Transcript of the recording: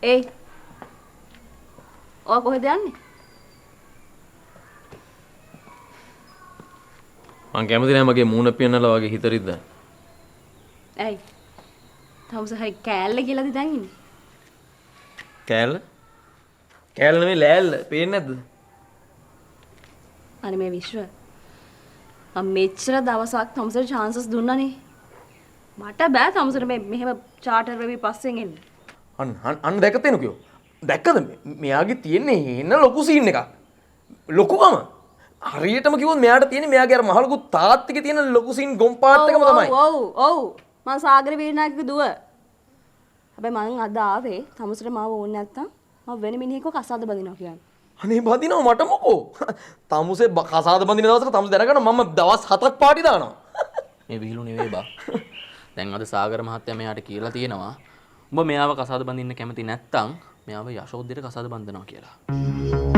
ඒයි ඔයා කොහෙද යන්නේ? මං කැමති නෑ මගේ මූණ පියන්නලා වගේ හිතරිද්ද. ඇයි? තමුස හයි කෑල්ල කියලාද දැන් ඉන්නේ? කෑල්ල? කෑල්ල නෙමෙයි ලෑල්ල. පේන්නේ නැද්ද? අනේ මේ විශ්ව මම මෙච්චර දවසක් තමුසට chances දුන්නානේ. මට බෑ තමුසට මෙහෙම charter වෙවි පස්සෙන් එන්න. අන්න දැක්කද එනකෝ? දැක්කද මෙයාගේ තියෙන්නේ එන ලොකු සීන් එකක්. ලොකුකම. හරියටම කිව්වොත් මෙයාට තියෙන්නේ මෙයාගේ අර මහලුකු තාත්තිගේ තියෙන ලොකු සීන් ගොම්පාට් එකම තමයි. ඔව්. මම සාගර වීරනායකගේ දුව. හැබැයි මං අද ආවේ තමුසට මාව ඕනේ නැත්තම් මම වෙන මිනිහෙක්ව කසාද බඳිනවා කියන්නේ. අනේ බදිනවා මට මොකෝ. තමුසේ කසාද බඳින දවසට තමුසේ දැනගන්න මම දවස් 7ක් පාටි දානවා. මේ විහිළු නෙවෙයි බා. දැන් අද සාගර මහත්තයා මෙයාට කියලා තියෙනවා උඹ මෙයාව කසාද බඳින්න කැමති නැත්තම් මෙයාව යශෝද්දේට කසාද බඳිනවා කියලා.